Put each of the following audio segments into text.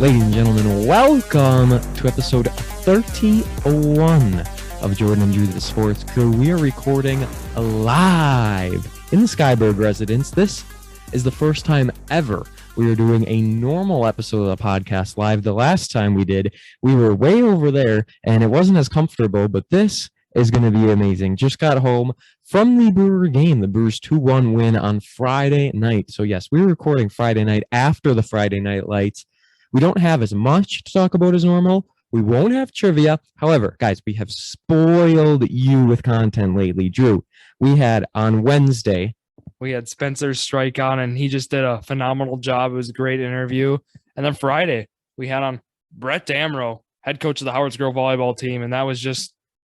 Ladies and gentlemen, welcome to episode 31 of Jordan and Drew the Sports Crew. We are recording live in the Skyberg residence. This is the first time ever we are doing a normal episode of the podcast live. The last time we did, we were way over there and it wasn't as comfortable, but this is going to be amazing. Just got home from the Brewer game, the Brewers 2-1 win on Friday night. So yes, we're recording Friday night after the Friday night lights. We don't have as much to talk about as normal. We won't have trivia. However, guys, we have spoiled you with content lately. Drew, we had on Wednesday. We had Spencer's strike on, and he just did a phenomenal job. It was a great interview. And then Friday, we had on Brett Damrow, head coach of the Howards Grove volleyball team. And that was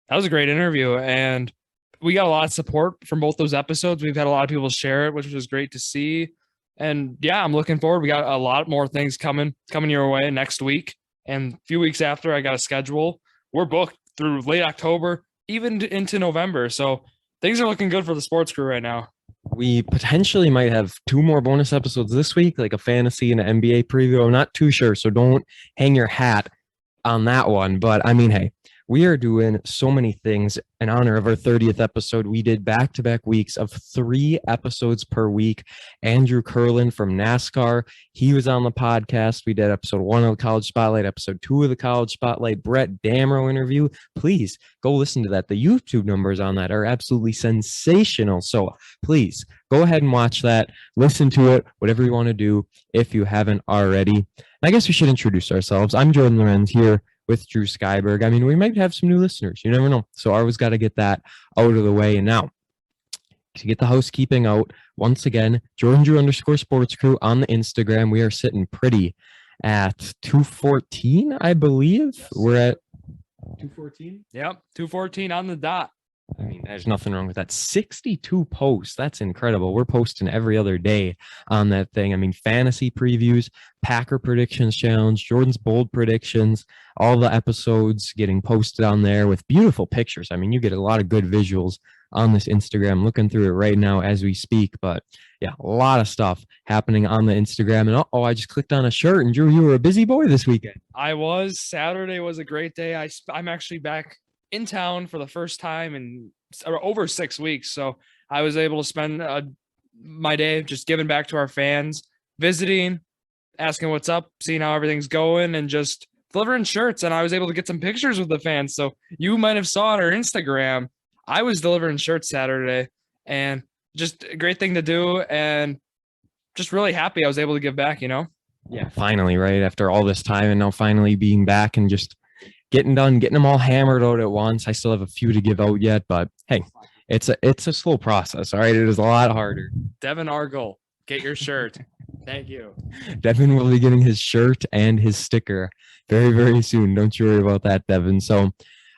a great interview. And we got a lot of support from both those episodes. We've had a lot of people share it, which was great to see. And yeah, I'm looking forward. We got a lot more things coming your way next week. And a few weeks after, I got a schedule. We're booked through late October, even into November. So things are looking good for the sports crew right now. We potentially might have 2 more bonus episodes this week, like a fantasy and an NBA preview. I'm not too sure, so don't hang your hat on that one. But I mean, hey, we are doing so many things in honor of our 30th episode. We did back-to-back weeks of 3 episodes per week. Andrew Curlin from NASCAR, he was on the podcast. We did episode 1 of the College Spotlight, episode 2 of the College Spotlight, Brett Damrow interview. Please go listen to that. The YouTube numbers on that are absolutely sensational. So please go ahead and watch that. Listen to it, whatever you want to do if you haven't already. And I guess we should introduce ourselves. I'm Jordon Lawrenz here with Drew Skyberg. I mean, we might have some new listeners. You never know. So I always got to get that out of the way. And now, to get the housekeeping out, once again, Jordan Drew _ Sports Crew on the Instagram. We are sitting pretty at 214, I believe. Yes. We're at 214? Yep, 214 on the dot. I mean, there's nothing wrong with that. 62 posts. That's incredible. We're posting every other day on that thing. I mean, fantasy previews, Packer predictions challenge, Jordan's bold predictions, all the episodes getting posted on there with beautiful pictures. I mean, you get a lot of good visuals on this Instagram. Looking through it right now as we speak. But yeah, a lot of stuff happening on the Instagram. And I just clicked on a shirt. And Drew, you were a busy boy this weekend. I was. Saturday was a great day. I'm actually back in town for the first time in over 6 weeks. So I was able to spend my day just giving back to our fans, visiting, asking what's up, seeing how everything's going, and just delivering shirts. And I was able to get some pictures with the fans. So you might have saw on our Instagram, I was delivering shirts Saturday, and just a great thing to do. And just really happy I was able to give back, Yeah, finally, right? After all this time and now finally being back and just getting them all hammered out at once. I still have a few to give out yet, but hey, it's a slow process. All right. It is a lot harder. Devin Argel, get your shirt. Thank you. Devin will be getting his shirt and his sticker very, very soon. Don't you worry about that, Devin. So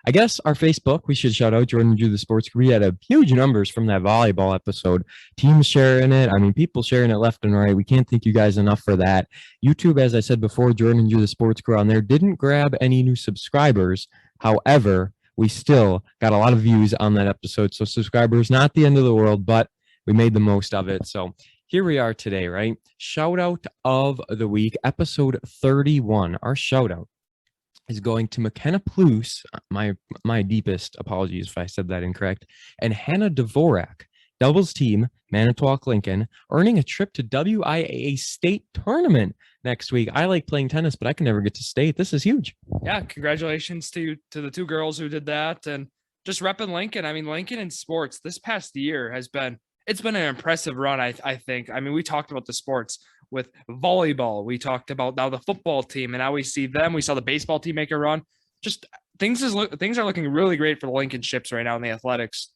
I guess our Facebook, we should shout out Jordan Drew the Sports Crew. We had a huge numbers from that volleyball episode. Teams sharing it. I mean, people sharing it left and right. We can't thank you guys enough for that. YouTube, as I said before, Jordan Drew the Sports Crew on there didn't grab any new subscribers. However, we still got a lot of views on that episode. So subscribers, not the end of the world, but we made the most of it. So here we are today, right? Shout out of the week, episode 31. Our shout out is going to McKenna Plus, my deepest apologies if I said that incorrect, and Hannah Dvorak, doubles team, Manitowoc Lincoln, earning a trip to WIAA state tournament next week. I like playing tennis, but I can never get to state. This is huge. Yeah, congratulations to the 2 girls who did that, and just repping Lincoln. I mean, Lincoln in sports this past year it's been an impressive run, I think. I mean, we talked about the sports with volleyball. We talked about now the football team, and now we see them. We saw the baseball team make a run. Just things are looking really great for the Lincoln Ships right now in the athletics.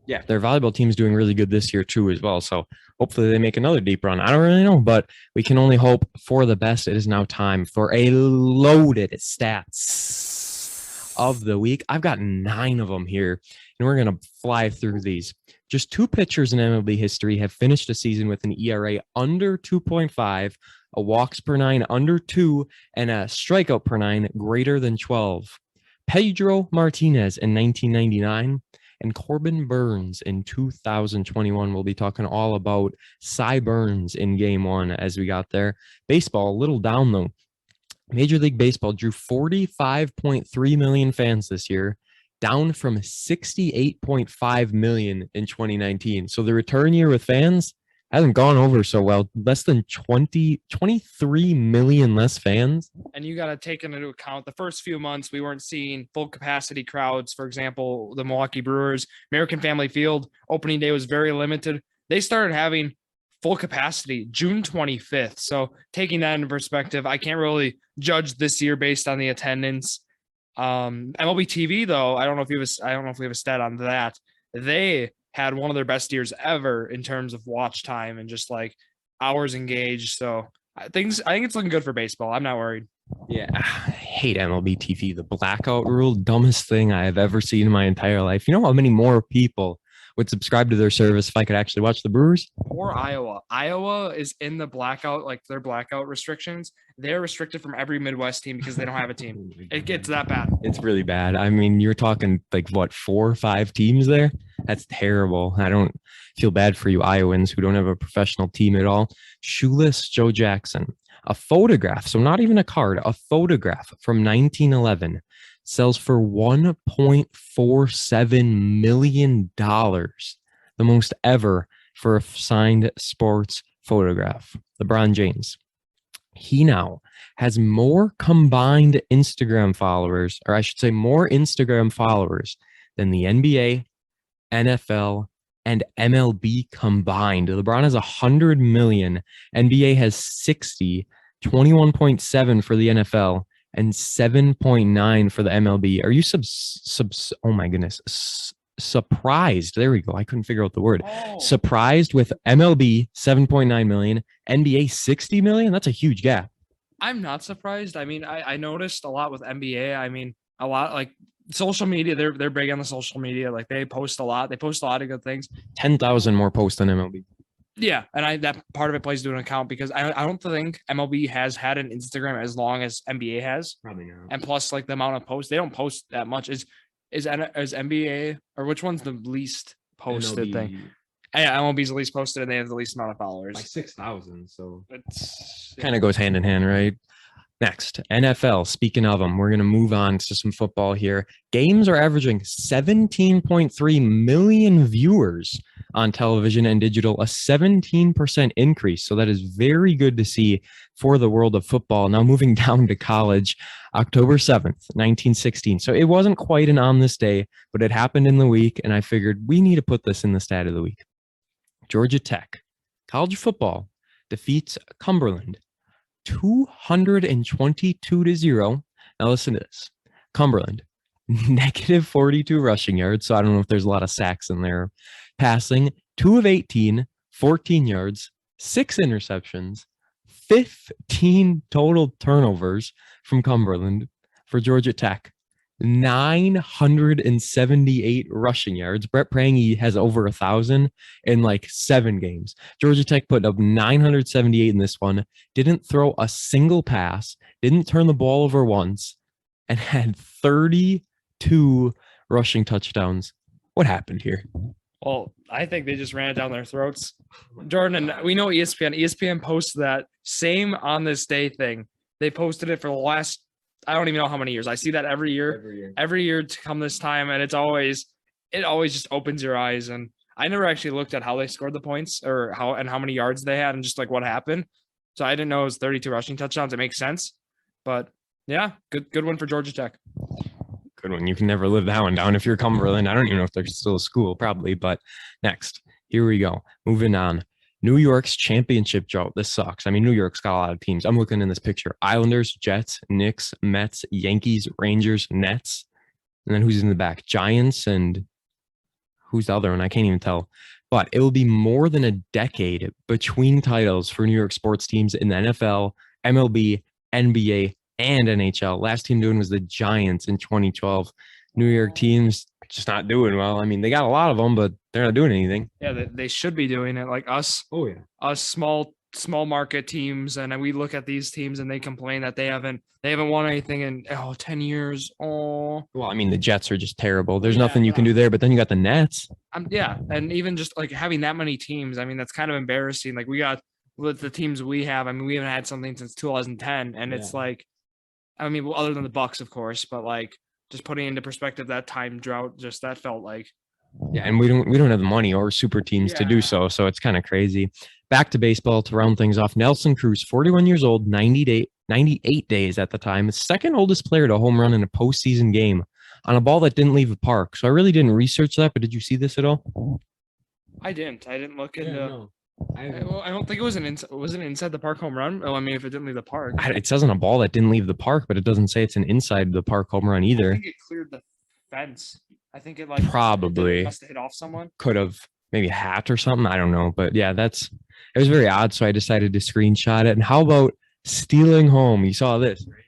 Yeah, their volleyball team's doing really good this year too as well. So hopefully they make another deep run. I don't really know, but we can only hope for the best. It is now time for a loaded stats of the week. I've got 9 of them here, and we're going to fly through these. Just 2 pitchers in MLB history have finished a season with an ERA under 2.5, a walks per 9 under 2, and a strikeout per 9 greater than 12. Pedro Martinez in 1999 and Corbin Burns in 2021. We'll be talking all about Cy Burns in game 1 as we got there. Baseball, a little down though. Major League Baseball drew 45.3 million fans this year, down from 68.5 million in 2019. So the return year with fans hasn't gone over so well. Less than 23 million less fans. And you got to take into account the first few months, we weren't seeing full capacity crowds. For example, the Milwaukee Brewers, American Family Field, opening day was very limited. They started having full capacity June 25th. So taking that into perspective, I can't really judge this year based on the attendance. MLB TV though, I don't know if we have a stat on that. They had one of their best years ever in terms of watch time and just like hours engaged. So I think it's looking good for baseball. I'm not worried. Yeah, I hate MLB TV. The blackout rule, dumbest thing I have ever seen in my entire life. You know how many more people would subscribe to their service if I could actually watch the Brewers? Or Iowa. Iowa is in the blackout, like their blackout restrictions. They're restricted from every Midwest team because they don't have a team. It gets that bad. It's really bad. I mean, you're talking like what, 4 or 5 teams there? That's terrible. I don't feel bad for you Iowans who don't have a professional team at all. Shoeless Joe Jackson, a photograph, so not even a card, a photograph from 1911 sells for $1.47 million, the most ever for a signed sports photograph. LeBron James. He now has more combined Instagram followers, or I should say more Instagram followers than the NBA, NFL, and MLB combined. LeBron has 100 million. NBA has 60, 21.7 for the NFL, and 7.9 for the MLB. Are you oh my goodness, surprised? There we go. I couldn't figure out the word. Surprised with MLB 7.9 million, NBA 60 million? That's a huge gap. I'm not surprised. I mean, I noticed a lot with NBA. I mean, a lot like social media. They're big on the social media. Like they post a lot. They post a lot of good things. 10,000 more posts than MLB. Yeah, and that part of it plays to an account because I don't think MLB has had an Instagram as long as NBA has. Probably not. And plus, like the amount of posts, they don't post that much. Is NBA or which one's the least posted MLB, thing? Yeah, MLB's the least posted, and they have the least amount of followers. like 6,000. So it's kind of goes hand in hand, right? Next, NFL. Speaking of them, we're going to move on to some football here. Games are averaging 17.3 million viewers on television and digital, a 17% increase. So that is very good to see for the world of football. Now moving down to college, October 7th, 1916. So it wasn't quite an on this day, but it happened in the week. And I figured we need to put this in the stat of the week. Georgia Tech, college football, defeats Cumberland 222-0. Now listen to this. Cumberland, negative 42 rushing yards. So I don't know if there's a lot of sacks in there. Passing 2 of 18, 14 yards, 6 interceptions, 15 total turnovers from Cumberland. For Georgia Tech, 978 rushing yards. Brett Prangy has over 1,000 in like 7 games. Georgia Tech put up 978 in this one, didn't throw a single pass, didn't turn the ball over once, and had 32 rushing touchdowns. What happened here? Well, I think they just ran it down their throats. Jordan, and we know ESPN. ESPN posted that same on this day thing. They posted it for the last, I don't even know how many years. I see that every year to come this time. And it always just opens your eyes. And I never actually looked at how they scored the points or how many yards they had and just like what happened. So I didn't know it was 32 rushing touchdowns. It makes sense. But yeah, good one for Georgia Tech. Good one. You can never live that one down if you're Cumberland. I don't even know if there's still a school, probably. But next, here we go. Moving on. New York's championship drought. This sucks. I mean, New York's got a lot of teams. I'm looking in this picture. Islanders, Jets, Knicks, Mets, Yankees, Rangers, Nets. And then who's in the back? Giants and who's the other one? I can't even tell. But it will be more than a decade between titles for New York sports teams in the NFL, MLB, NBA, and NHL. Last team doing was the Giants in 2012. New York teams just not doing well. I mean, they got a lot of them, but they're not doing anything. Yeah, they should be doing it. Like us. Oh yeah, us small market teams, and we look at these teams and they complain that they haven't won anything in 10 years. Oh, well, I mean, the Jets are just terrible. There's nothing you can do there. But then you got the Nets. Yeah, and even just like having that many teams, I mean, that's kind of embarrassing. Like we got with the teams we have. I mean, we haven't had something since 2010, and it's like I mean, well, other than the Bucks, of course, but like just putting into perspective that time drought, just that felt like. Yeah, and we don't have the money or super teams to do so, so it's kind of crazy. Back to baseball to round things off. Nelson Cruz, 41 years old, 98 days at the time, second oldest player to home run in a postseason game on a ball that didn't leave the park. So I really didn't research that, but did you see this at all? I didn't look into. No. I don't think it was an inside the park home run. Oh, I mean, if it didn't leave the park, It says on a ball that didn't leave the park, but it doesn't say it's an inside the park home run I either. think it cleared the fence. I think it like Probably must have hit off someone. could have maybe a hat or something. I don't know, but yeah, it was very odd. So I decided to screenshot it. And how about stealing home? You saw this, right?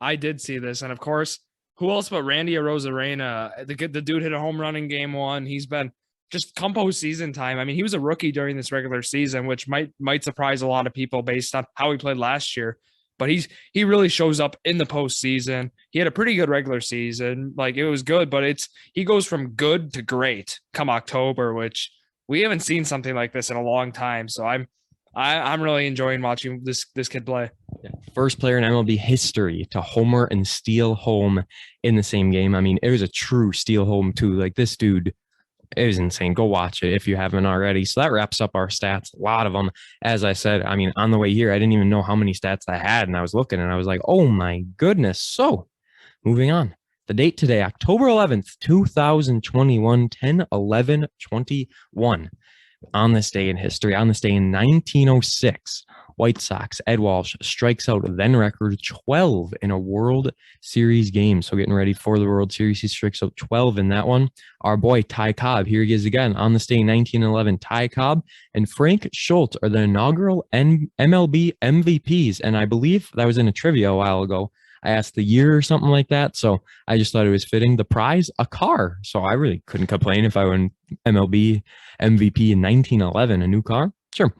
I did see this, and of course, who else but Randy Arozarena? The dude hit a home run in game one. He's been just come postseason time. I mean, he was a rookie during this regular season, which might surprise a lot of people based on how he played last year. But he really shows up in the postseason. He had a pretty good regular season. Like it was good, but he goes from good to great come October, which we haven't seen something like this in a long time. So I'm really enjoying watching this kid play. Yeah. First player in MLB history to homer and steal home in the same game. I mean, it was a true steal home too. Like this dude, it was insane. Go watch it if you haven't already. So that wraps up our stats. A lot of them. As I said, I mean, on the way here, I didn't even know how many stats I had. And I was looking and I was like, oh my goodness. So moving on. The date today, October 11th, 2021, 10/11/21. On this day in history, on this day in 1906, White Sox, Ed Walsh strikes out then record 12 in a World Series game. So getting ready for the World Series, he strikes out 12 in that one. Our boy Ty Cobb, here he is again on this day in 1911. Ty Cobb and Frank Schultz are the inaugural MLB MVPs. And I believe that was in a trivia a while ago. I asked the year or something like that. So I just thought it was fitting. The prize, a car. So I really couldn't complain if I won MLB MVP in 1911, a new car. Sure.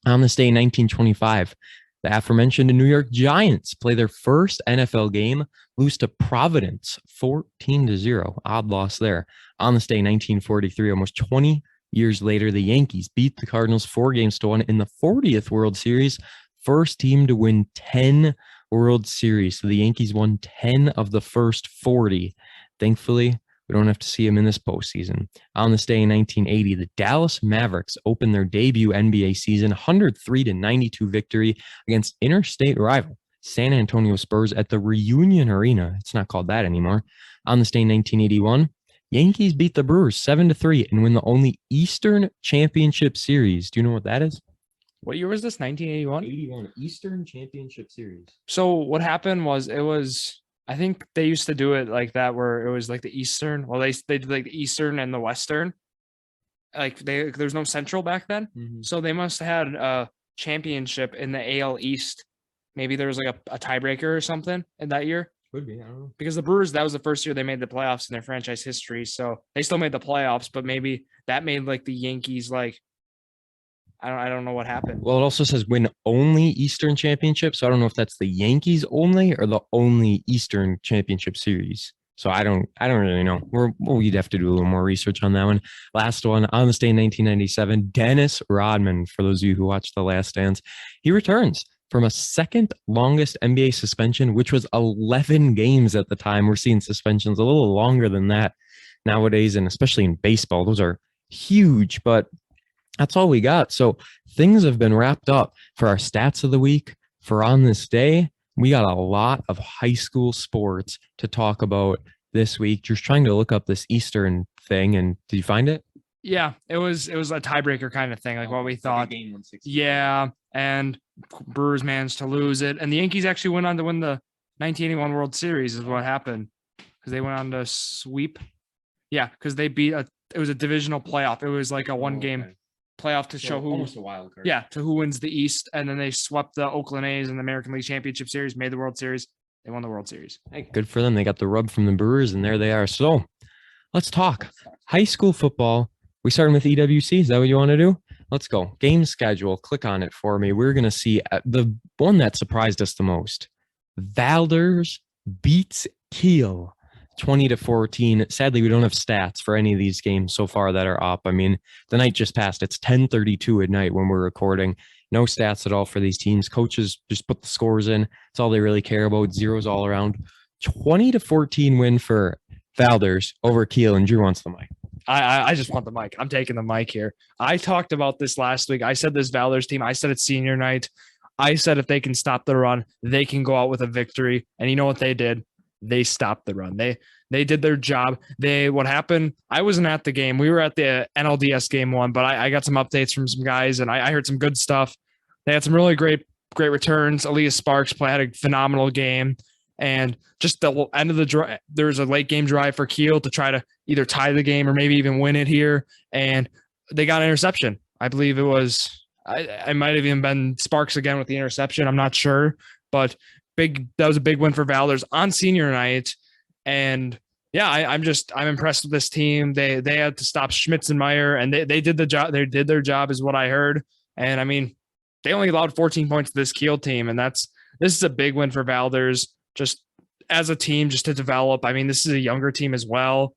On this day in 1925, the aforementioned New York Giants play their first NFL game, lose to Providence 14-0. Odd loss there. On this day in 1943, almost 20 years later, the Yankees beat the Cardinals 4-1 in the 40th World Series. First team to win 10 World Series. So the Yankees won 10 of the first 40. Thankfully, we don't have to see them in this postseason. On this day in 1980, the Dallas Mavericks opened their debut NBA season 103-92 victory against interstate rival San Antonio Spurs at the Reunion Arena. It's not called that anymore. On this day in 1981, Yankees beat the Brewers 7-3 and win the only Eastern Championship Series. Do you know what that is? What year was this? 1981? 81 Eastern Championship Series. So what happened was I think they used to do it like that where it was like the Eastern. Well, they did like the Eastern and the Western. Like there's no Central back then. Mm-hmm. So they must have had a championship in the AL East. Maybe there was like a tiebreaker or something in that year. Could be, I don't know. Because the Brewers, that was the first year they made the playoffs in their franchise history. So they still made the playoffs, but maybe that made like the Yankees like I don't know what happened. Well, it also says win only Eastern Championship. So I don't know if that's the Yankees only or the only Eastern Championship Series. So I don't really know. We'd have to do a little more research on that one. Last one on this day in 1997, Dennis Rodman, for those of you who watched The Last Dance, he returns from a second longest NBA suspension, which was 11 games at the time. We're seeing suspensions a little longer than that nowadays, and especially in baseball, those are huge, but that's all we got. So things have been wrapped up for our stats of the week. For on this day, we got a lot of high school sports to talk about this week. Just trying to look up this Eastern thing, and did you find it? Yeah, it was a tiebreaker kind of thing, like what we thought. Yeah, and Brewers managed to lose it, and the Yankees actually went on to win the 1981 World Series. Is what happened because they went on to sweep. Yeah, because they beat it was a divisional playoff. It was like a one-game playoff to show who almost a wild card. Yeah, to who wins the East, and then they swept the Oakland A's in the American League Championship Series, made the World Series. They won the World Series. Hey, good for them. They got the rub from the Brewers, and there they are. So let's talk high school football. We starting with EWC. Is that what you want to do? Let's go. Game schedule. Click on it for me. We're going to see the one that surprised us the most. Valders beats Kiel 20-14. Sadly, we don't have stats for any of these games so far that are up. I mean, the night just passed. It's 10:32 at night when we're recording. No stats at all for these teams. Coaches just put the scores in. It's all they really care about. Zeros all around. 20-14 win for Valders over Kiel, and Drew wants the mic. I just want the mic. I'm taking the mic here. I talked about this last week. I said this Valders team, I said it's senior night. I said if they can stop the run, they can go out with a victory. And you know what they did? They stopped the run. They did their job. What happened? I wasn't at the game. We were at the NLDS game one, but I got some updates from some guys, and I heard some good stuff. They had some really great returns. Elias Sparks had a phenomenal game. And just the end of the drive, there was a late game drive for Kiel to try to either tie the game or maybe even win it here. And they got an interception. I believe it was, I might have even been Sparks again with the interception. I'm not sure, but that was a big win for Valders on senior night. And yeah, I'm impressed with this team. They had to stop Schmitzenmeyer, and they did the job. They did their job is what I heard. And I mean, they only allowed 14 points to this Kiel team. And this is a big win for Valders. Just as a team, just to develop. I mean, this is a younger team as well.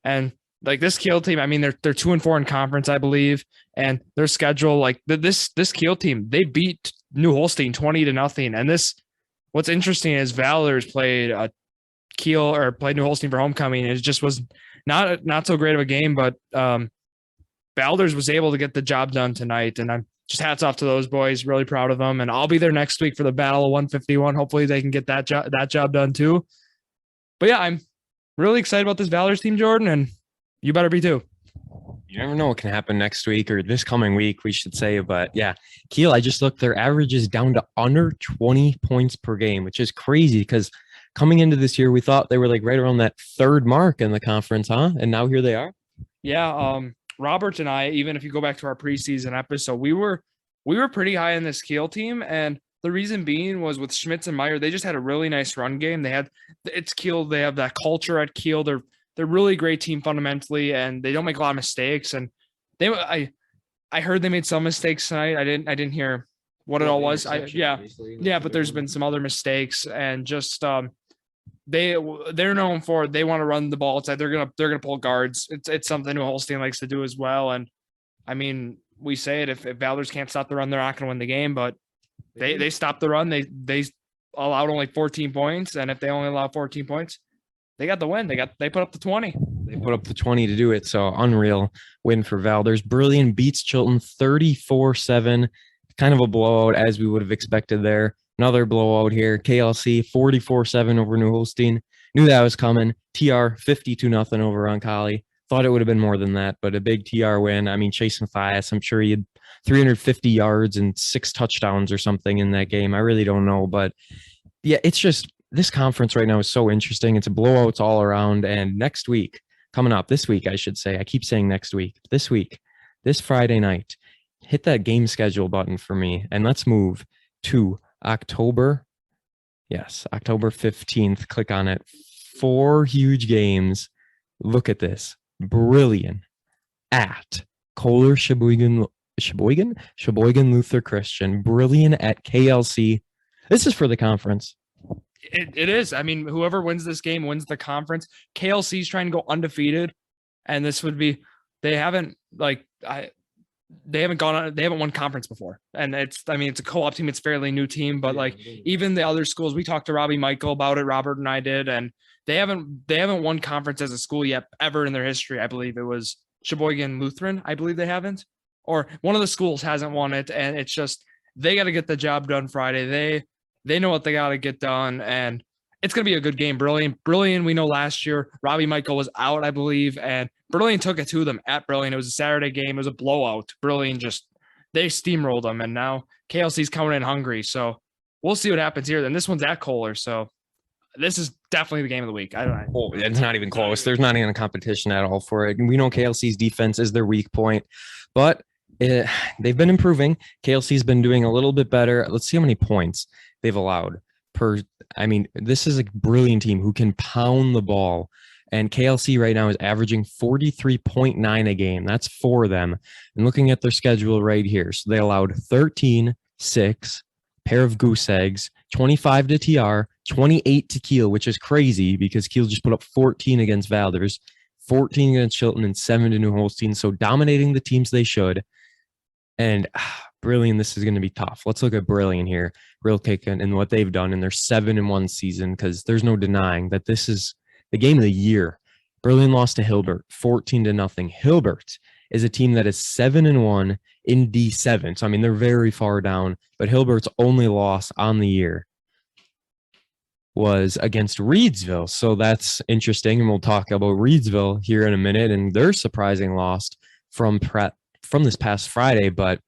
And like this Kiel team, I mean, they're 2-4 in conference, I believe. And their schedule, like this Kiel team, they beat New Holstein 20-0. And what's interesting is Valders played New Holstein for homecoming. It just was not so great of a game, but Valders was able to get the job done tonight. And I'm just hats off to those boys. Really proud of them. And I'll be there next week for the Battle of 151. Hopefully they can get that job done too. But yeah, I'm really excited about this Valders team, Jordan, and you better be too. You never know what can happen next week or this coming week, we should say. But yeah, Kiel, I just looked, their average is down to under 20 points per game, which is crazy because coming into this year, we thought they were like right around that third mark in the conference, huh? And now here they are. Yeah. Robert and I, even if you go back to our preseason episode, we were pretty high in this Kiel team. And the reason being was with Schmitz and Meyer, they just had a really nice run game. It's Kiel. They have that culture at Kiel. They're really great team fundamentally, and they don't make a lot of mistakes. And I heard they made some mistakes tonight. I didn't hear what it all was. But there's been some other mistakes, and just they're known for, they want to run the ball. It's like they're gonna pull guards. It's something New Holstein likes to do as well. And I mean, we say it, if Valders can't stop the run, they're not going to win the game. But they stopped the run. They allowed only 14 points, and if they only allow 14 points, they got the win. They put up the 20. They put up the 20 to do it. So unreal win for Valders. Brilliant beats Chilton 34-7. Kind of a blowout as we would have expected there. Another blowout here. KLC 44-7 over New Holstein. Knew that was coming. TR 52-0 over Roncalli. Thought it would have been more than that, but a big TR win. I mean, Chase Mathias, I'm sure he had 350 yards and 6 touchdowns or something in that game. I really don't know, but yeah, it's just, this conference right now is so interesting. It's a blowouts all around. And next week, coming up this week, I should say, I keep saying next week, this Friday night, hit that game schedule button for me. And let's move to October 15th. Click on it. 4 huge games. Look at this. Brilliant at Kohler Sheboygan Luther Christian. Brilliant at KLC. This is for the conference. It is. I mean, whoever wins this game wins the conference. KLC is trying to go undefeated, and this would be, they haven't won conference before. And it's a co-op team. It's a fairly new team, but even the other schools, we talked to Robbie Michael about it. Robert and I did, and they haven't won conference as a school yet ever in their history. I believe it was Sheboygan Lutheran. I believe they haven't, or one of the schools hasn't won it. And it's just, they got to get the job done Friday. They know what they got to get done, and it's going to be a good game. Brilliant. We know last year Robbie Michael was out, I believe, and Brilliant took it to them at Brilliant. It was a Saturday game. It was a blowout. Brilliant they steamrolled them, and now KLC's coming in hungry. So we'll see what happens here. Then this one's at Kohler, so this is definitely the game of the week. I don't know. Oh, it's not even close. There's not even a competition at all for it. And we know KLC's defense is their weak point, but they've been improving. KLC's been doing a little bit better. Let's see how many points they've allowed per. I mean, this is a brilliant team who can pound the ball. And KLC right now is averaging 43.9 a game. That's for them. And looking at their schedule right here. So they allowed 13, 6, pair of goose eggs, 25 to TR, 28 to Kiel, which is crazy because Kiel just put up 14 against Valders, 14 against Chilton, and 7 to New Holstein. So dominating the teams they should. And Brilliant, this is going to be tough. Let's look at Brilliant here, real quick, and what they've done in their 7-1 season, because there's no denying that this is the game of the year. Brilliant lost to Hilbert, 14-0. Hilbert is a team that is 7-1 in D7. So, I mean, they're very far down, but Hilbert's only loss on the year was against Reedsville. So that's interesting. And we'll talk about Reedsville here in a minute and their surprising loss from this past Friday. But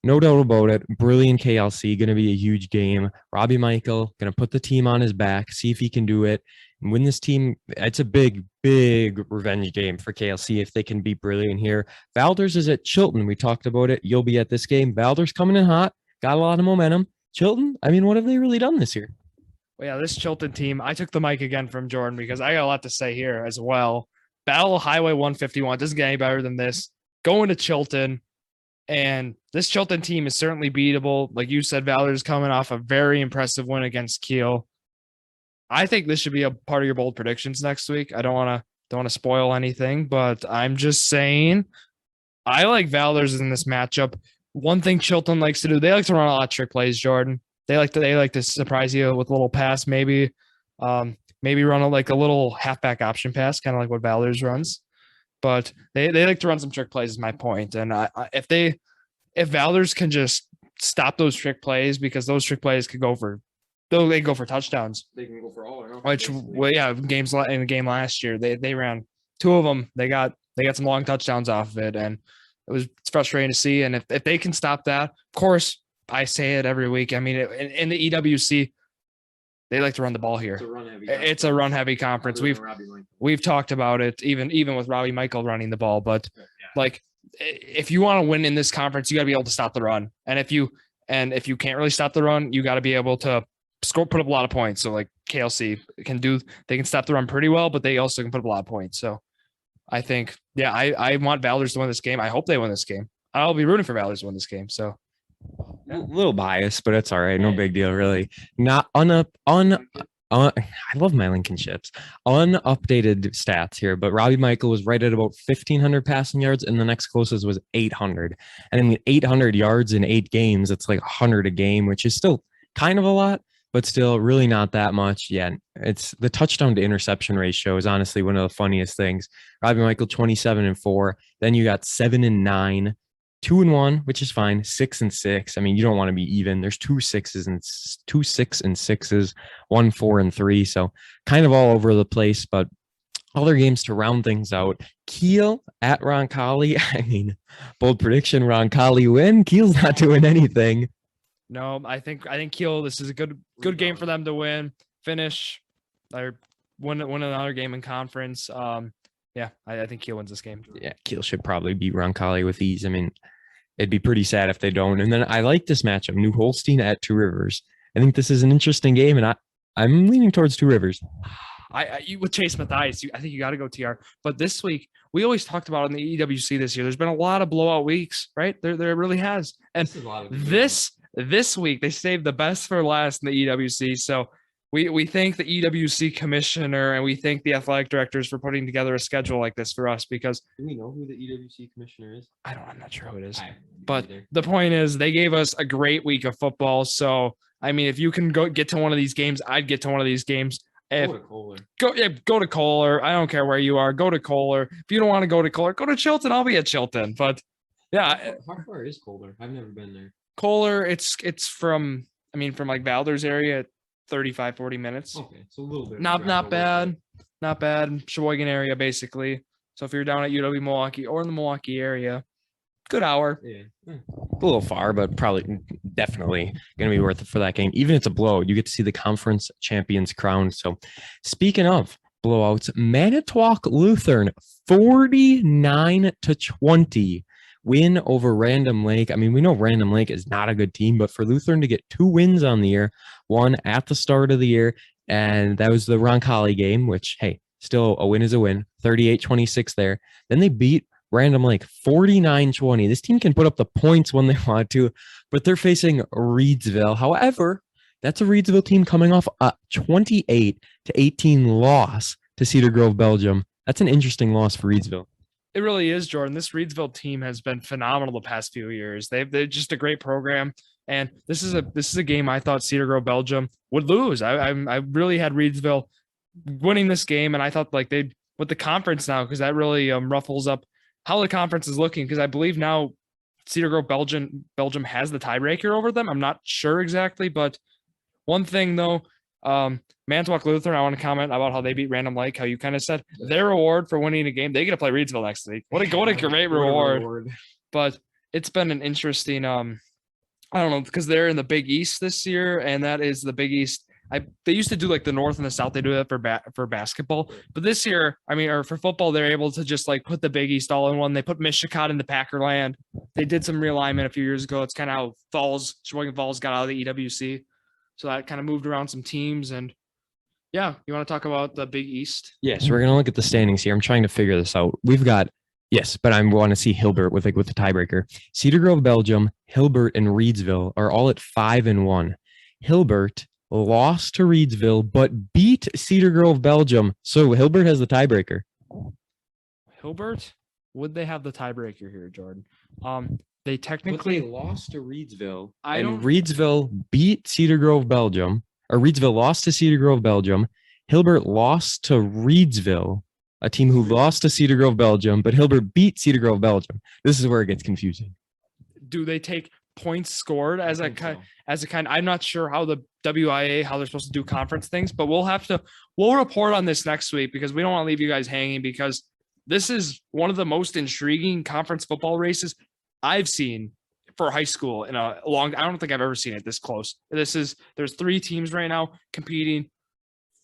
no doubt about it, Brilliant KLC, going to be a huge game. Robbie Michael going to put the team on his back, see if he can do it. And win this team, it's a big, big revenge game for KLC if they can beat Brilliant here. Valders is at Chilton. We talked about it. You'll be at this game. Valders coming in hot, got a lot of momentum. Chilton, I mean, what have they really done this year? Well, yeah, this Chilton team, I took the mic again from Jordan because I got a lot to say here as well. Battle Highway 151 doesn't get any better than this. Going to Chilton, and this Chilton team is certainly beatable. Like you said, Valders coming off a very impressive win against Kiel. I think this should be a part of your bold predictions next week. I don't want to spoil anything, but I'm just saying I like Valders in this matchup. One thing Chilton likes to do, they like to run a lot of trick plays, Jordan. They like to surprise you with a little pass, maybe run a little halfback option pass, kind of like what Valders runs. But they like to run some trick plays is my point. And if Valders can just stop those trick plays, because those trick plays could go for touchdowns. They can go for all or nothing. Which, well, yeah, in the game last year, they ran two of them. They got some long touchdowns off of it, and it's frustrating to see. And if they can stop that, of course, I say it every week. I mean, in the EWC, they like to run the ball here. It's a run-heavy conference. We've talked about it, even with Robbie Michael running the ball. But like, if you want to win in this conference, you got to be able to stop the run. And if you can't really stop the run, you got to be able to put up a lot of points. So like KLC they can stop the run pretty well, but they also can put up a lot of points. So I think, yeah, I want Valders to win this game. I hope they win this game. I'll be rooting for Valders to win this game. So a little biased, but it's all right. No big deal, really. Not I love my Lincoln Chips. Unupdated stats here, but Robbie Michael was right at about 1,500 passing yards, and the next closest was 800. And I mean, 800 yards in 8 games, it's like 100 a game, which is still kind of a lot, but still really not that much. Yeah, it's the touchdown to interception ratio is honestly one of the funniest things. Robbie Michael 27-4. Then you got 7-9. 2-1, which is fine. 6-6. I mean, you don't want to be even. There's 2 6s and 2 6 and 6s, 1 4 and 3. So kind of all over the place, but other games to round things out. Kiel at Roncalli. I mean, bold prediction, Roncalli win. Kiel's not doing anything. No, I think Kiel, this is a good game for them to win, finish, or win another game in conference. Yeah, I think Kiel wins this game. Yeah, Kiel should probably beat Roncalli with ease. I mean, it'd be pretty sad if they don't. And then I like this matchup, New Holstein at Two Rivers. I think this is an interesting game, and I'm leaning towards Two Rivers. With Chase Mathias, I think you got to go TR. But this week, we always talked about in the EWC this year, there's been a lot of blowout weeks, right? There really has. And this week, they saved the best for last in the EWC. So we thank the EWC commissioner and we thank the athletic directors for putting together a schedule like this for us, because do we know who the EWC commissioner is? I'm not sure who it is. But the point is, they gave us a great week of football. So I mean, if you can get to one of these games, I'd get to one of these games. Go to Kohler. Go to Kohler. I don't care where you are. Go to Kohler. If you don't want to go to Kohler, go to Chilton. I'll be at Chilton. But yeah, how far is Kohler? I've never been there. Kohler, it's from like Valders area. 35-40 minutes. Okay, so a little bit. Not bad. Not bad. Sheboygan area, basically. So if you're down at UW Milwaukee or in the Milwaukee area, good hour. Yeah. A little far, but probably definitely going to be worth it for that game. Even if it's a blowout, you get to see the conference champions crowned. So speaking of blowouts, Manitowoc Lutheran 49-20 win over Random Lake. I mean, we know Random Lake is not a good team, but for Lutheran to get 2 wins on the year, one at the start of the year, and that was the Roncalli game, which, hey, still a win is a win, 38-26 there. Then they beat Random Lake 49-20. This team can put up the points when they want to, but they're facing Reedsville. However, that's a Reedsville team coming off a 28-18 loss to Cedar Grove, Belgium. That's an interesting loss for Reedsville. It really is, Jordan. This Reedsville team has been phenomenal the past few years. They're just a great program, and this is a game I thought Cedar Grove Belgium would lose. I really had Reedsville winning this game, and I thought like they'd with the conference now, because that really ruffles up how the conference is looking. Because I believe now Cedar Grove Belgium has the tiebreaker over them. I'm not sure exactly, but one thing though, Manitowoc Lutheran, I want to comment about how they beat Random Lake. How you kind of said their reward for winning a game, they get to play Reedsville next week. What a great reward! But it's been an interesting, I don't know, because they're in the Big East this year, and that is the Big East. They used to do like the North and the South. They do that for basketball, but this year, or for football, they're able to just like put the Big East all in one. They put Michigan in the Packerland. They did some realignment a few years ago. It's kind of how Sheboygan Falls got out of the EWC, so that kind of moved around some teams. And yeah, you want to talk about the Big East? Yes, we're gonna look at the standings here. I'm trying to figure this out. We've got but I want to see Hilbert with the tiebreaker. Cedar Grove Belgium, Hilbert, and Reedsville are all at 5-1. Hilbert lost to Reedsville, but beat Cedar Grove Belgium. So Hilbert has the tiebreaker. Hilbert? Would they have the tiebreaker here, Jordan? They technically lost to Reedsville. Reedsville beat Cedar Grove Belgium, or Reedsville lost to Cedar Grove Belgium. Hilbert lost to Reedsville, a team who lost to Cedar Grove Belgium, but Hilbert beat Cedar Grove Belgium. This is where it gets confusing. Do they take points scored as a kind? I'm not sure how the WIA, how they're supposed to do conference things, but we'll report on this next week, because we don't want to leave you guys hanging, because this is one of the most intriguing conference football races I've seen for high school in a long. I don't think I've ever seen it this close. There's 3 teams right now competing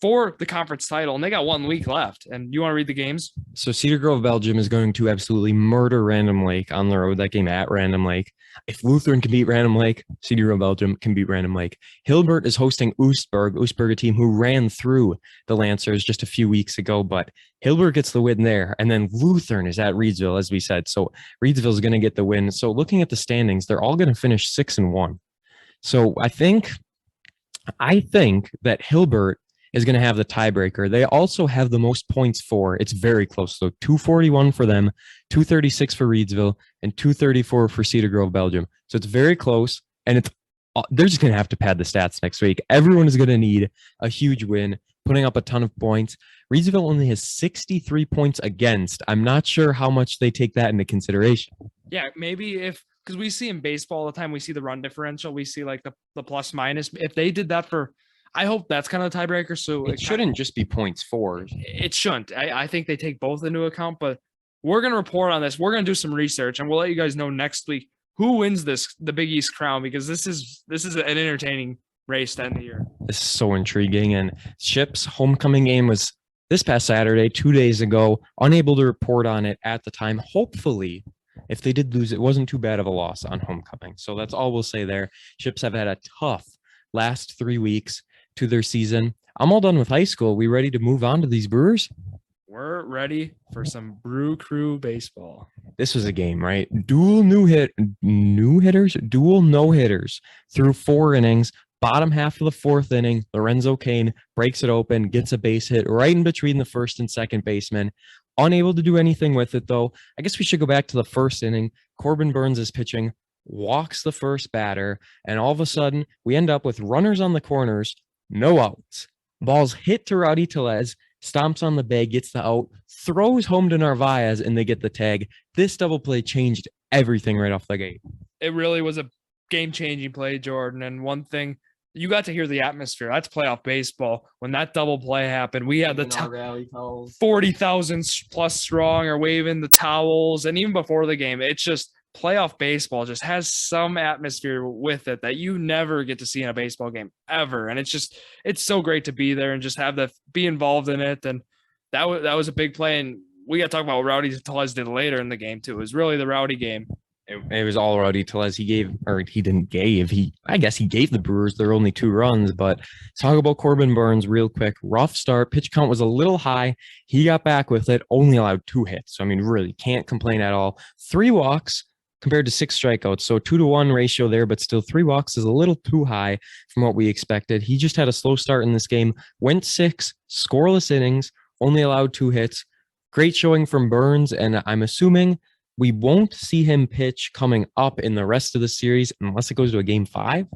for the conference title, and they got 1 week left. And you want to read the games? So Cedar Grove Belgium is going to absolutely murder Random Lake on the road. That game at Random Lake. If Lutheran can beat Random Lake, Cedar Grove Belgium can beat Random Lake. Hilbert is hosting Uppbeat, a team who ran through the Lancers just a few weeks ago, but Hilbert gets the win there. And then Lutheran is at Reedsville, as we said. So Reedsville is going to get the win. So looking at the standings, they're all going to finish 6-1. So I think that Hilbert is going to have the tiebreaker. They also have the most points for. It's very close. So 241 for them, 236 for Reedsville, and 234 for Cedar Grove Belgium. So it's very close, and they're just going to have to pad the stats next week. Everyone is going to need a huge win, putting up a ton of points. Reedsville only has 63 points against. I'm not sure how much they take that into consideration. Yeah, maybe because we see in baseball all the time, we see the run differential, we see like the plus minus. If they did that I hope that's kind of the tiebreaker. So it shouldn't just be points for. It shouldn't. I think they take both into account, but we're going to report on this. We're going to do some research, and we'll let you guys know next week who wins the Big East crown, because this is an entertaining race to end the year. This is so intriguing. And Chip's homecoming game was this past Saturday, 2 days ago. Unable to report on it at the time. Hopefully, if they did lose, it wasn't too bad of a loss on homecoming. So that's all we'll say there. Chips have had a tough last 3 weeks to their season. I'm all done with high school. We ready to move on to these Brewers? We're ready for some Brew Crew baseball. This was a game, right? Dual no-hitters through 4 innings. Bottom half of the 4th inning, Lorenzo Kane breaks it open, gets a base hit right in between the first and second baseman. Unable to do anything with it, though. I guess we should go back to the first inning. Corbin Burns is pitching, walks the first batter, and all of a sudden, we end up with runners on the corners, no outs. Ball's hit to Rowdy Telez, stomps on the bag, gets the out, throws home to Narvaez, and they get the tag. This double play changed everything right off the gate. It really was a game-changing play, Jordan. And one thing, you got to hear the atmosphere. That's playoff baseball. When that double play happened, we had the 40,000 plus strong are waving the towels. And even before the game, it's just playoff baseball just has some atmosphere with it that you never get to see in a baseball game ever. And it's so great to be there and just be involved in it. And that was a big play. And we got to talk about what Rowdy Telez did later in the game too. It was really the Rowdy game. It was all Rowdy Telez. I guess he gave the Brewers their only 2 runs, but let's talk about Corbin Burns real quick. Rough start. Pitch count was a little high. He got back with it, only allowed 2 hits. So, I mean, really can't complain at all. 3 walks compared to 6 strikeouts. So 2-to-1 ratio there, but still 3 walks is a little too high from what we expected. He just had a slow start in this game, went 6 scoreless innings, only allowed 2 hits. Great showing from Burns, and I'm assuming we won't see him pitch coming up in the rest of the series unless it goes to a game 5.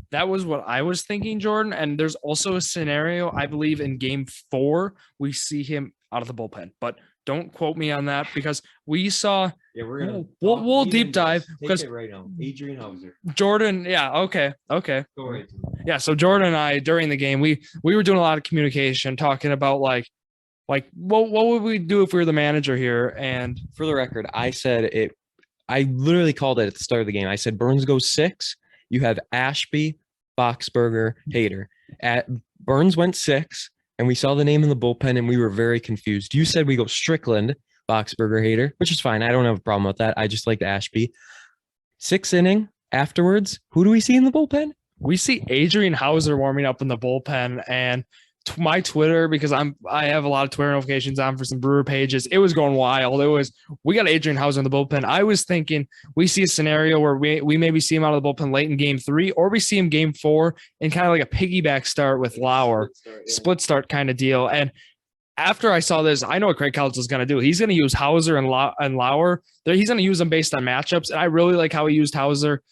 That was what I was thinking, Jordan. And there's also a scenario, I believe, in game 4, we see him out of the bullpen. But don't quote me on that because we saw. Yeah, we're gonna we'll deep dive because right now. Adrian Hauser. Jordan. Yeah. Okay. Go right. Yeah. So Jordan and I during the game, we were doing a lot of communication, talking about like what would we do if we were the manager here? And for the record, I said it. I literally called it at the start of the game. I said Burns goes 6. You have Ashby, Boxberger, Hader. Burns went 6, and we saw the name in the bullpen, and we were very confused. You said we go Strickland, Boxberger, Hader, which is fine. I don't have a problem with that. I just liked Ashby. 6th inning afterwards, who do we see in the bullpen? We see Adrian Hauser warming up in the bullpen, and my Twitter, because I have a lot of Twitter notifications on for some Brewer pages. It was going wild. We got Adrian Hauser in the bullpen. I was thinking we see a scenario where we maybe see him out of the bullpen late in game 3, or we see him game 4 in kind of like a piggyback start with Lauer, split start kind of deal. And after I saw this, I know what Craig Counsell is going to do. He's going to use Hauser and Lauer. He's going to use them based on matchups. And I really like how he used Hauser.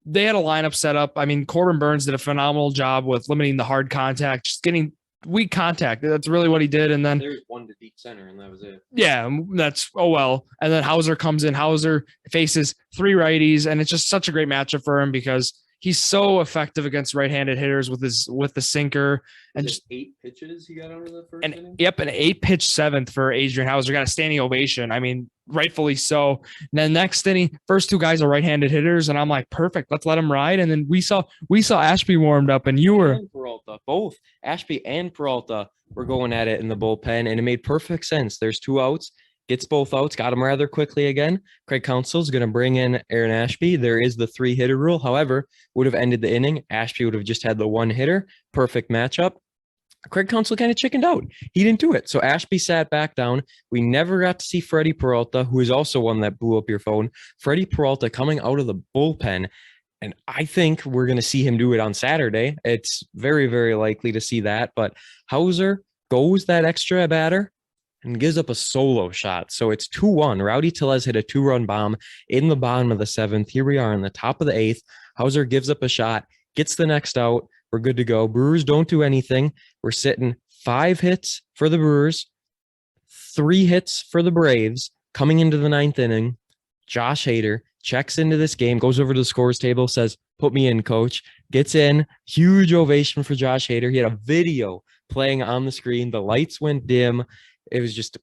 They had a lineup set up. I mean, Corbin Burns did a phenomenal job with limiting the hard contact, just getting weak contact. That's really what he did. And then there's one to deep center, and that was it. Yeah, that's well. And then Hauser comes in. Hauser faces 3 righties, and it's just such a great matchup for him because he's so effective against right-handed hitters with the sinker. And just 8 pitches he got out of the first inning? Yep, an 8-pitch 7th for Adrian Hauser. Got a standing ovation. I mean, rightfully so. And then next inning, first 2 guys are right-handed hitters, and I'm like, perfect. Let's let him ride. And then we saw Ashby warmed up, and you were Peralta. Both Ashby and Peralta were going at it in the bullpen, and it made perfect sense. There's 2 outs. Gets both outs, got him rather quickly again. Craig Counsell is going to bring in Aaron Ashby. There is the 3-hitter rule. However, would have ended the inning. Ashby would have just had the 1 hitter. Perfect matchup. Craig Counsell kind of chickened out. He didn't do it. So Ashby sat back down. We never got to see Freddie Peralta, who is also one that blew up your phone. Freddie Peralta coming out of the bullpen. And I think we're going to see him do it on Saturday. It's very, very likely to see that. But Hauser goes that extra batter and gives up a solo shot. So it's 2-1. Rowdy Tellez hit a 2-run bomb in the bottom of the 7th. Here we are in the top of the 8th. Hauser gives up a shot, gets the next out. We're good to go. Brewers don't do anything. We're sitting 5 hits for the Brewers, 3 hits for the Braves. Coming into the 9th inning, Josh Hader checks into this game, goes over to the scores table, says, "Put me in, coach." Gets in. Huge ovation for Josh Hader. He had a video playing on the screen. The lights went dim. It was just,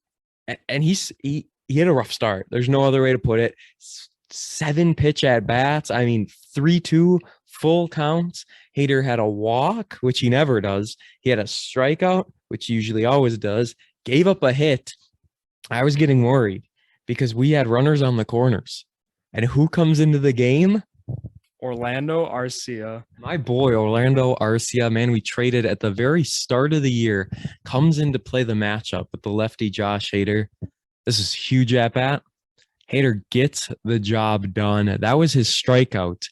and he had a rough start. There's no other way to put it. 7 pitch at bats. I mean, 3-2 full counts. Hader had a walk, which he never does. He had a strikeout, which he usually always does. Gave up a hit. I was getting worried because we had runners on the corners. And who comes into the game? Orlando Arcia. My boy, Orlando Arcia, man, we traded at the very start of the year, comes in to play the matchup with the lefty Josh Hader. This is huge at bat. Hader gets the job done. That was his strikeout.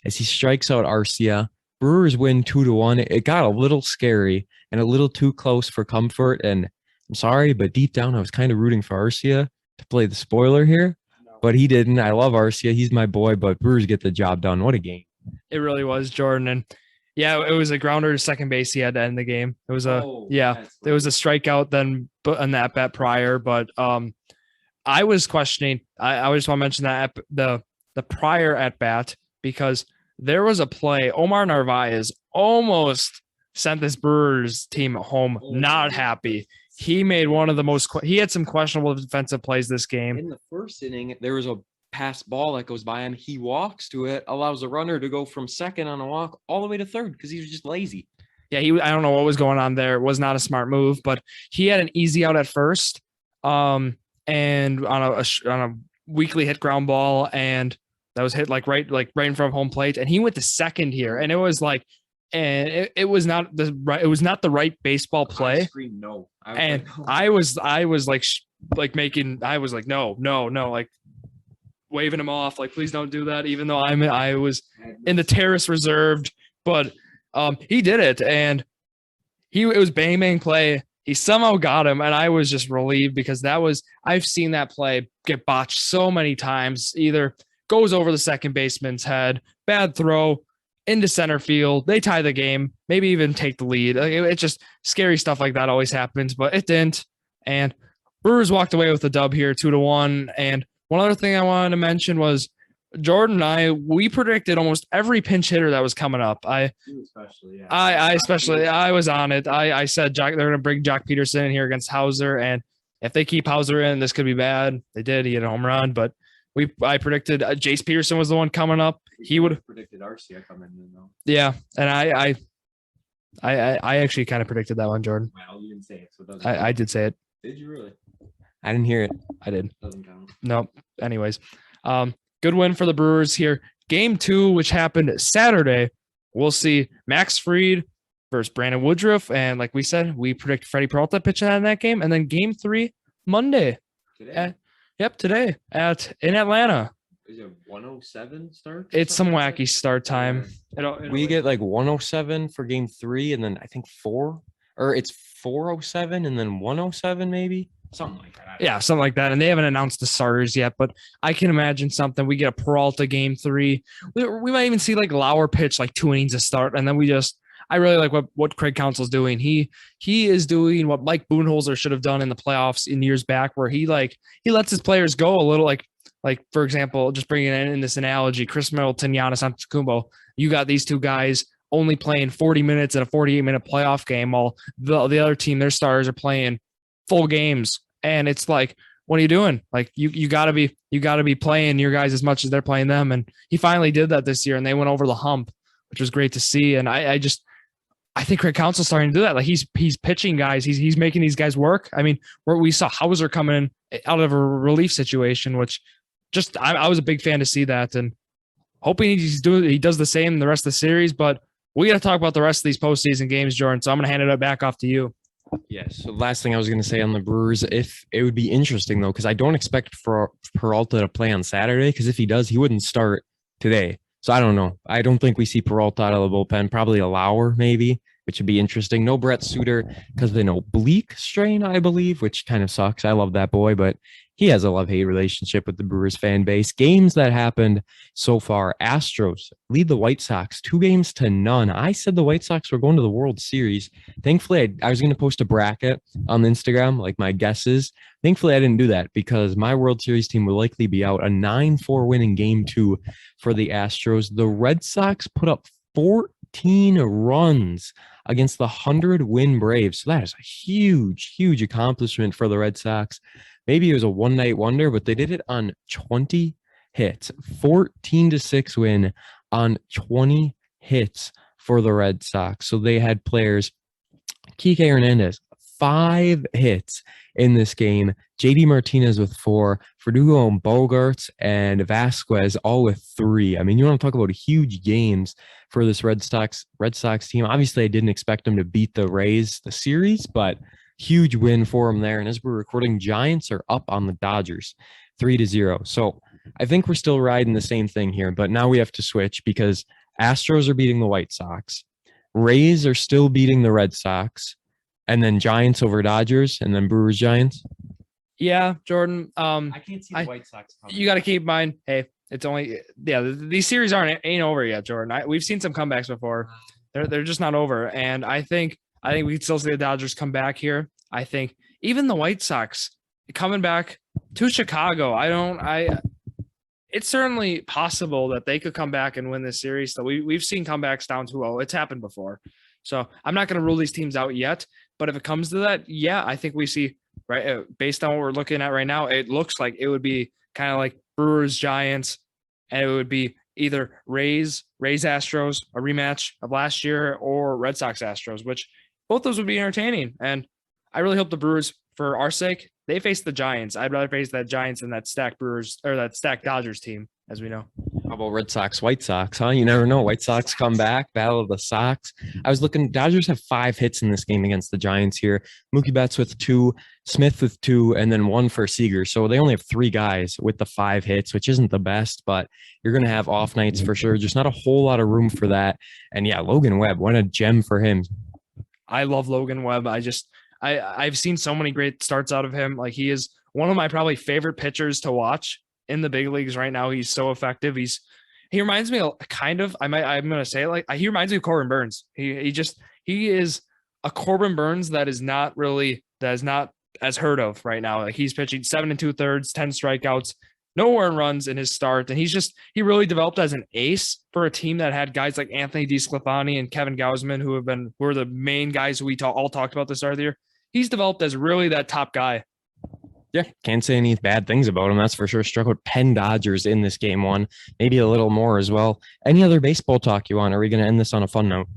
As he strikes out Arcia, Brewers win 2-1. It got a little scary and a little too close for comfort. And I'm sorry, but deep down, I was kind of rooting for Arcia to play the spoiler here. But he didn't. I love Arcia. He's my boy, but Brewers get the job done. What a game. It really was, Jordan. And yeah, it was a grounder to second base. He had to end the game. It was there was a strikeout then on that bat prior. But I was questioning. I just want to mention that the prior at bat because there was a play. Omar Narvaez almost sent this Brewers team home not happy. He made one of the most – he had some questionable defensive plays this game. In the first inning, there was a pass ball that goes by him. He walks to it, allows a runner to go from second on a walk all the way to third because he was just lazy. Yeah, I don't know what was going on there. It was not a smart move, but he had an easy out at first and on a weakly hit ground ball, and that was hit right in front of home plate. And he went to second here, and it was like – and it was not the right baseball play. No. I was like waving him off, like, please don't do that. Even though I was in the terrace reserved, but he did it, and it was bang play. he somehow got him, and I was just relieved because I've seen that play get botched so many times. Either goes over the second baseman's head, bad throw into center field, they tie the game, maybe even take the lead. It's just scary stuff like that always happens, but it didn't. And Brewers walked away with the dub here, 2-1. And one other thing I wanted to mention was Jordan and we predicted almost every pinch hitter that was coming up. I was on it. I said they're going to bring Jock Peterson in here against Hauser, and if they keep Hauser in, this could be bad. They did. He had a home run, but I predicted Jace Peterson was the one coming up. He would have predicted Arcia coming in though. Yeah, and I actually kind of predicted that one, Jordan. Well, you didn't say it, so it doesn't. I did say it. Did you really? I didn't hear it. I did. Doesn't count. No. Anyways, good win for the Brewers here. Game 2, which happened Saturday, we'll see Max Fried versus Brandon Woodruff, and like we said, we predict Freddie Peralta pitching in that game, and then Game 3 Monday. Today? Today in Atlanta. Is it 107 start? It's some wacky start time. We get like 107 for Game 3, and then I think 4, or it's 407 and then 107 maybe. Something like that. Yeah, something like that. And they haven't announced the starters yet, but I can imagine something. We get a Peralta Game 3. We might even see like Lauer pitch like 2 innings to start, and then I really like what Craig Counsell's doing. He is doing what Mike Budenholzer should have done in the playoffs in years back, where he lets his players go a little, like for example, just bringing in this analogy, Chris Middleton, Giannis Antetokounmpo. You got these two guys only playing 40 minutes in a 48-minute playoff game, while the other team, their stars, are playing full games. And it's like, what are you doing? Like you gotta be playing your guys as much as they're playing them. And he finally did that this year, and they went over the hump, which was great to see. And I think Craig Counsell's starting to do that. Like he's pitching guys. He's making these guys work. I mean, where we saw Hauser coming in out of a relief situation, which just I was a big fan to see that, and hoping he does the same in the rest of the series. But we got to talk about the rest of these postseason games, Jordan. So I'm going to hand it back off to you. Yes. So last thing I was going to say on the Brewers, if it would be interesting though, because I don't expect for Peralta to play on Saturday, because if he does, he wouldn't start today. So I don't know. I don't think we see Peralta out of the bullpen. Probably a Lauer maybe, which would be interesting. No Brett Suter because of an oblique strain, I believe, which kind of sucks. I love that boy, but he has a love-hate relationship with the Brewers fan base. Games that happened so far. Astros lead the White Sox 2-0. I said the White Sox were going to the World Series. Thankfully, I was going to post a bracket on Instagram, like my guesses. Thankfully, I didn't do that because my World Series team will likely be out. A 9-4 win in Game 2 for the Astros. The Red Sox put up 14 runs against the 100-win Braves. So that is a huge, huge accomplishment for the Red Sox. Maybe it was a one-night wonder, but they did it on 20 hits. 14-6 win on 20 hits for the Red Sox. So they had players, Kike Hernandez, 5 hits in this game. JD Martinez with 4, Verdugo and Bogarts and Vasquez all with 3. I mean, you want to talk about huge games for this Red Sox team. Obviously, I didn't expect them to beat the Rays the series, but huge win for them there. And as we're recording, Giants are up on the Dodgers 3-0. So I think we're still riding the same thing here, but now we have to switch because Astros are beating the White Sox. Rays are still beating the Red Sox. And then Giants over Dodgers, and then Brewers Giants. Yeah, Jordan. I can't see the White Sox coming. You got to keep in mind, hey, it's only these series ain't over yet, Jordan. We've seen some comebacks before. They're just not over, and I think we could still see the Dodgers come back here. I think even the White Sox coming back to Chicago. It's certainly possible that they could come back and win this series. So we've seen comebacks down 2-0. It's happened before. So I'm not going to rule these teams out yet. But if it comes to that, yeah, I think we see, right, based on what we're looking at right now, it looks like it would be kind of like Brewers, Giants, and it would be either Rays, Astros, a rematch of last year, or Red Sox, Astros, which both those would be entertaining. And I really hope the Brewers, for our sake, they face the Giants. I'd rather face that Giants than that stacked Brewers or that stacked Dodgers team, as we know. How about Red Sox, White Sox, huh? You never know. White Sox come back, battle of the Sox. I was looking, Dodgers have 5 hits in this game against the Giants here. Mookie Betts with 2, Smith with 2, and then 1 for Seager. So they only have 3 guys with the 5 hits, which isn't the best, but you're going to have off nights for sure. Just not a whole lot of room for that. And yeah, Logan Webb, what a gem for him. I love Logan Webb. I've seen so many great starts out of him. Like he is one of my probably favorite pitchers to watch in the big leagues right now. He's so effective. He reminds me kind of, I'm going to say it like, he reminds me of Corbin Burns. He is a Corbin Burns that is not as heard of right now. Like he's pitching 7 2/3, 10 strikeouts, no earned runs in his start. And he really developed as an ace for a team that had guys like Anthony DeSclafani and Kevin Gausman, who were the main guys who we all talked about this start of the year. He's developed as really that top guy. Yeah, can't say any bad things about him. That's for sure. Struck out 10 Dodgers in this game one, maybe a little more as well. Any other baseball talk you want? Are we going to end this on a fun note?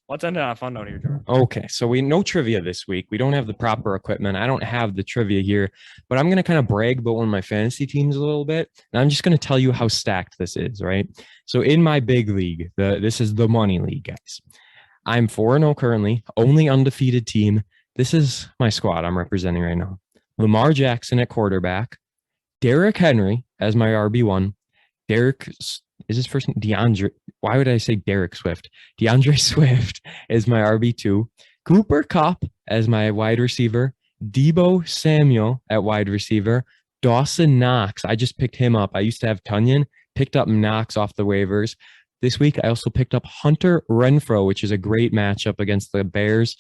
Let's end it on a fun note here, Jordan. Okay, so no trivia this week. We don't have the proper equipment. I don't have the trivia here, but I'm going to kind of brag about one of my fantasy teams a little bit, and I'm just going to tell you how stacked this is, right? So in my big league, this is the money league, guys. I'm 4-0 currently, only undefeated team. This is my squad I'm representing right now. Lamar Jackson at quarterback, Derrick Henry as my RB1, Derek is his first name DeAndre. Why would I say Derek Swift? DeAndre Swift is my RB2, Cooper Kupp as my wide receiver, Deebo Samuel at wide receiver, Dawson Knox. I just picked him up. I used to have Tunyon, picked up Knox off the waivers. This week, I also picked up Hunter Renfrow, which is a great matchup against the Bears.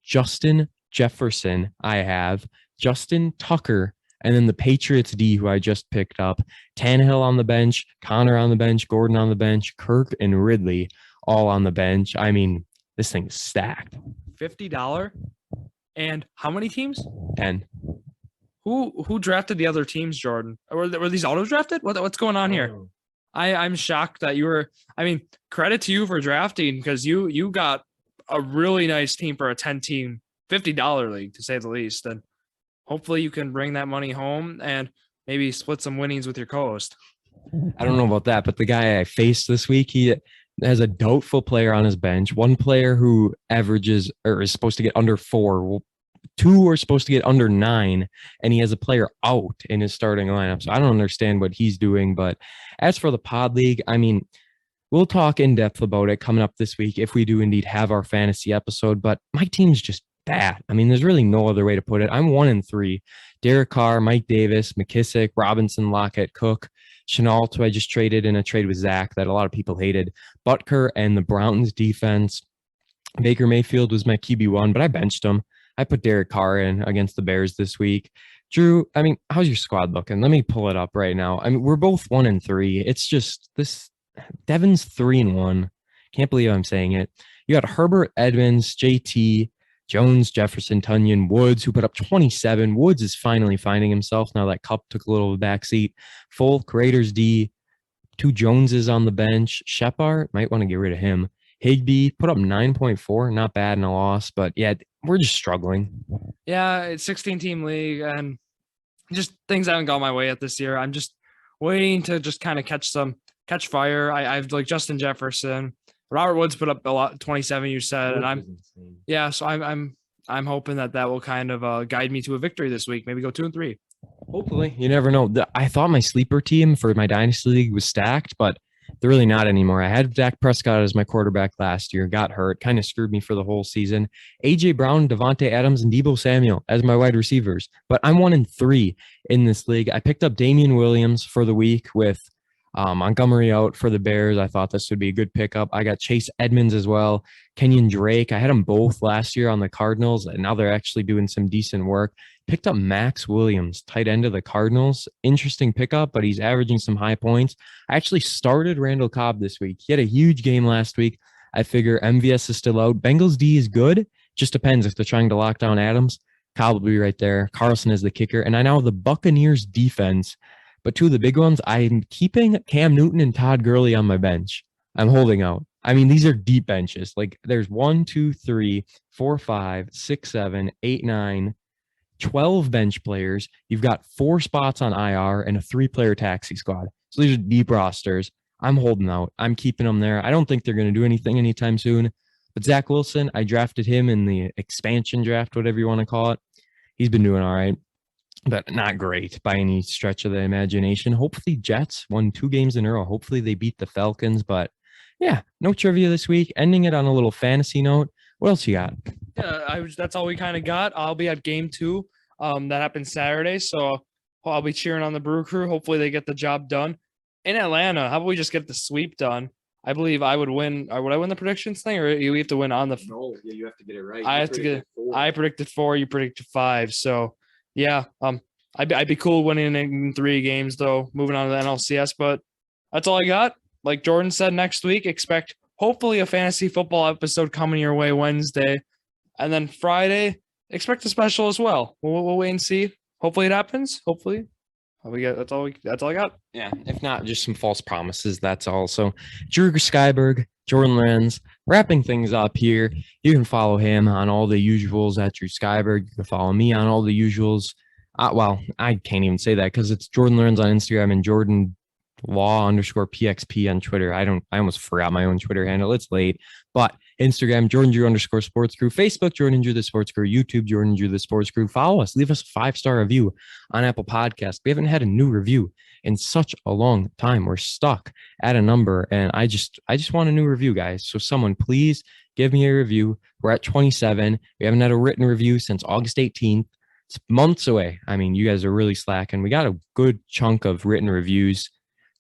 Justin Jefferson, I have Justin Tucker, and then the Patriots D, who I just picked up. Tannehill on the bench, Connor on the bench, Gordon on the bench, Kirk and Ridley all on the bench. I mean, this thing's stacked. $50. And how many teams? 10. Who drafted the other teams, Jordan? Were these auto drafted? What's going on here? I'm shocked that you were. I mean, credit to you for drafting because you got a really nice team for a 10-team $50 league, to say the least. And hopefully you can bring that money home and maybe split some winnings with your co-host. I don't know about that, but the guy I faced this week, he has a doubtful player on his bench. One player who averages or is supposed to get under 4. 2 are supposed to get under 9, and he has a player out in his starting lineup. So I don't understand what he's doing. But as for the pod league, I mean, we'll talk in depth about it coming up this week if we do indeed have our fantasy episode. But my team's just bad. I mean, there's really no other way to put it. I'm 1-3. Derek Carr, Mike Davis, McKissick, Robinson, Lockett, Cook, Chenault, who I just traded in a trade with Zach that a lot of people hated, Butker, and the Browns defense. Baker Mayfield was my QB1, but I benched him. I put Derek Carr in against the Bears this week. Drew, I mean, how's your squad looking? Let me pull it up right now. I mean, we're both 1-3. It's just this. Devin's 3-1. Can't believe I'm saying it. You got Herbert, Edmonds, JT, Jones, Jefferson, Tunyon, Woods, who put up 27. Woods is finally finding himself now that Kupp took a little of a backseat. Folk, Raiders D, 2 Joneses on the bench. Shepard, might want to get rid of him. Higbee put up 9.4, not bad in a loss, but yeah, we're just struggling. Yeah, it's 16-team league, and just things haven't gone my way yet this year. I'm just waiting to just kind of catch fire. I've like Justin Jefferson, Robert Woods put up a lot, 27. You said, and so I'm hoping that will kind of guide me to a victory this week. Maybe go 2-3. Hopefully, you never know. I thought my sleeper team for my dynasty league was stacked, but they're really not anymore. I had Dak Prescott as my quarterback last year, got hurt, kind of screwed me for the whole season. A.J. Brown, Devontae Adams, and Deebo Samuel as my wide receivers. But I'm 1-3 in this league. I picked up Damian Williams for the week with Montgomery out for the Bears. I thought this would be a good pickup. I got Chase Edmonds as well. Kenyon Drake. I had them both last year on the Cardinals, and now they're actually doing some decent work. Picked up Max Williams, tight end of the Cardinals. Interesting pickup, but he's averaging some high points. I actually started Randall Cobb this week. He had a huge game last week. I figure MVS is still out. Bengals D is good. Just depends if they're trying to lock down Adams. Cobb will be right there. Carlson is the kicker. And I now have the Buccaneers defense. But 2 of the big ones, I'm keeping Cam Newton and Todd Gurley on my bench. I'm holding out. I mean, these are deep benches. Like there's 1, 2, 3, 4, 5, 6, 7, 8, 9, 12 bench players. You've got 4 spots on IR and a 3-player taxi squad. So these are deep rosters. I'm holding out. I'm keeping them there. I don't think they're going to do anything anytime soon. But Zach Wilson, I drafted him in the expansion draft, whatever you want to call it. He's been doing all right, but not great by any stretch of the imagination. Hopefully Jets won 2 games in a row. Hopefully they beat the Falcons. But yeah, no trivia this week. Ending it on a little fantasy note. What else you got? That's all we kind of got. I'll be at game 2. That happens Saturday, so I'll be cheering on the Brew Crew. Hopefully they get the job done. In Atlanta, how about we just get the sweep done? I believe I would win. Would I win the predictions thing, or you have to win on the? No, yeah, you have to get it right. I You have to get. predicted 4. I predicted 4. You predicted 5. So yeah, I'd be cool winning in 3 games though. Moving on to the NLCS, but that's all I got. Like Jordan said, next week expect hopefully a fantasy football episode coming your way Wednesday, and then Friday expect a special as well. We'll wait and see. Hopefully it happens. Hopefully. That's all I got. Yeah, if not, just some false promises. That's all. So, Drew Skyberg, Jordon Lawrenz, wrapping things up here. You can follow him on all the usuals at Drew Skyberg. You can follow me on all the usuals. Well, I can't even say that because it's Jordon Lawrenz on Instagram and Jordan Law_PXP on Twitter. I almost forgot my own Twitter handle. It's late, but Instagram, Jordan Drew _sports crew, Facebook, Jordan Drew the Sports Crew, YouTube, Jordan Drew the Sports Crew. Follow us, leave us a 5-star review on Apple Podcasts. We haven't had a new review in such a long time. We're stuck at a number, and I just want a new review, guys. So someone please give me a review. We're at 27. We haven't had a written review since August 18th. It's months away. I mean, you guys are really slacking. We got a good chunk of written reviews.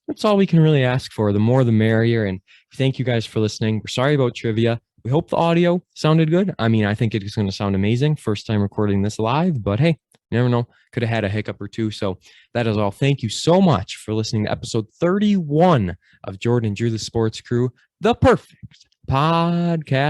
That's all we can really ask for. The more, the merrier. And thank you guys for listening. We're sorry about trivia. We hope the audio sounded good. I mean, I think it's going to sound amazing. First time recording this live, but hey, you never know. Could have had a hiccup or two. So that is all. Thank you so much for listening to episode 31 of Jordan Drew the Sports Crew, the perfect podcast.